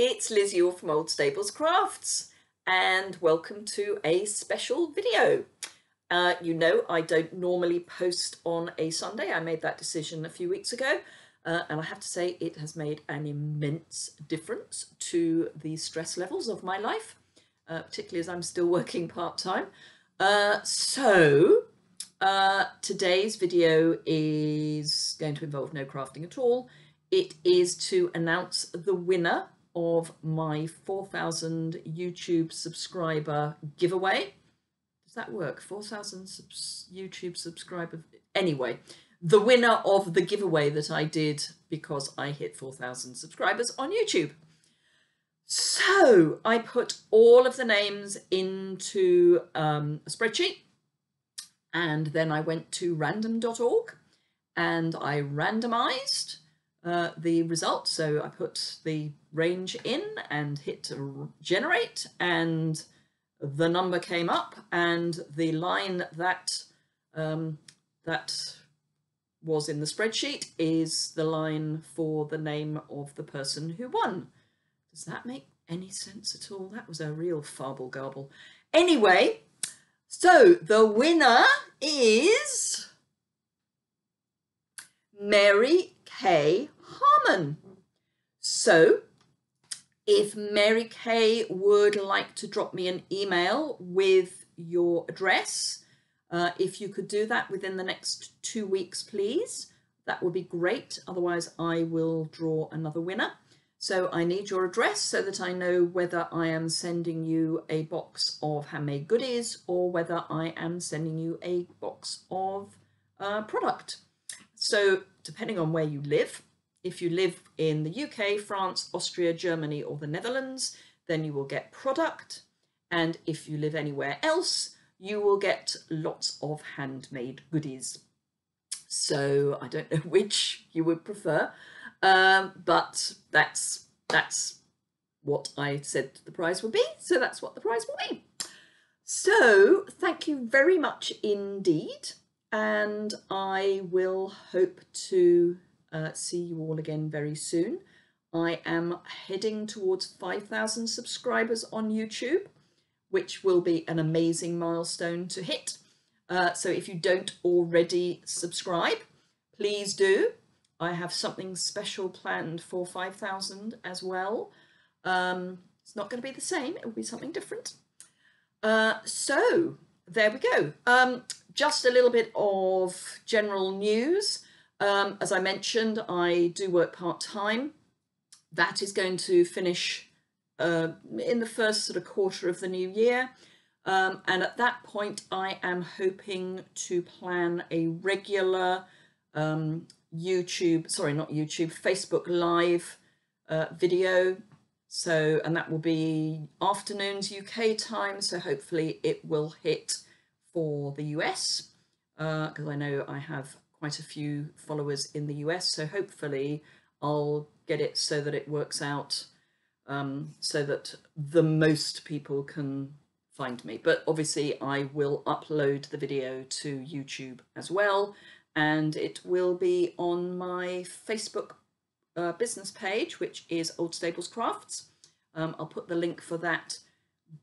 it's Liz Yuille from Old Stables Crafts, and welcome to a special video. You know, I don't normally post on a Sunday. I made that decision a few weeks ago, and I have to say it has made an immense difference to the stress levels of my life, particularly as I'm still working part-time. Today's video is going to involve no crafting at all. It is to announce the winner of my 4,000 YouTube subscriber giveaway. Does that work? 4,000 YouTube subscriber. Anyway, the winner of the giveaway that I did because I hit 4,000 subscribers on YouTube. So I put all of the names into a spreadsheet, and then I went to random.org and I randomized the results. So I put the range in and hit generate, and the number came up, and the line that that was in the spreadsheet is the line for the name of the person who won. Does that make any sense at all? That was a real farble garble. Anyway, so the winner is Mary K. Harmon. So if Mary Kay would like to drop me an email with your address, if you could do that within the next 2 weeks, please, that would be great. Otherwise, I will draw another winner. So I need your address so that I know whether I am sending you a box of handmade goodies or whether I am sending you a box of product. So depending on where you live, if you live in the UK, France, Austria, Germany, or the Netherlands, then you will get product. And if you live anywhere else, you will get lots of handmade goodies. So I don't know which you would prefer, but that's what I said the prize would be. So that's what the prize will be. So thank you very much indeed. And I will hope to see you all again very soon. I am heading towards 5,000 subscribers on YouTube, which will be an amazing milestone to hit. So if you don't already subscribe, please do. I have something special planned for 5,000 as well. It's not going to be the same, it will be something different. So there we go. Just a little bit of general news. As I mentioned, I do work part-time. That is going to finish in the first sort of quarter of the new year. And at that point, I am hoping to plan a regular Facebook Live video. So, and that will be afternoons UK time. So hopefully it will hit for the US, because I know I have quite a few followers in the US, so hopefully I'll get it so that it works out so that the most people can find me. But obviously I will upload the video to YouTube as well, and it will be on my Facebook business page, which is Old Stables Crafts. I'll put the link for that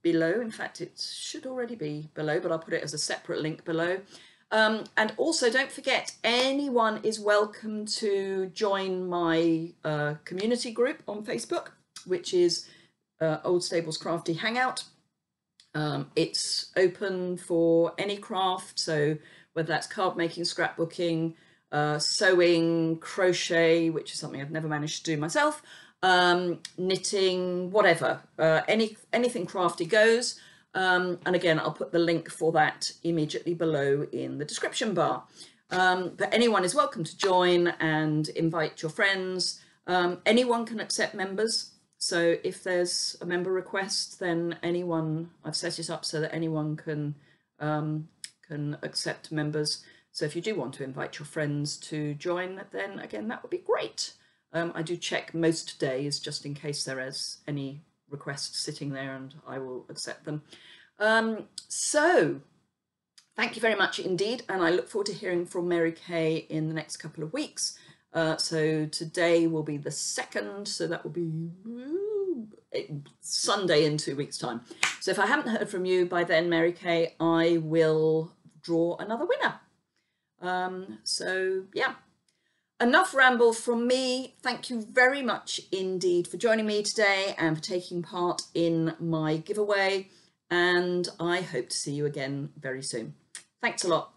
below. In fact, it should already be below, but I'll put it as a separate link below. And also don't forget, anyone is welcome to join my community group on Facebook, which is Old Stables Crafty Hangout. It's open for any craft, so whether that's card making, scrapbooking, sewing, crochet, which is something I've never managed to do myself, knitting, whatever, anything crafty goes. And again, I'll put the link for that immediately below in the description bar. But anyone is welcome to join and invite your friends. Anyone can accept members. So if there's a member request, then anyone, I've set it up so that anyone can accept members. So if you do want to invite your friends to join, then again, that would be great. I do check most days just in case there is any requests sitting there, and I will accept them. So thank you very much indeed, and I look forward to hearing from Mary Kay in the next couple of weeks. So today will be the 2nd, so that will be Sunday in 2 weeks' time. So if I haven't heard from you by then, Mary Kay, I will draw another winner. So yeah, enough ramble from me. Thank you very much indeed for joining me today and for taking part in my giveaway. And I hope to see you again very soon. Thanks a lot.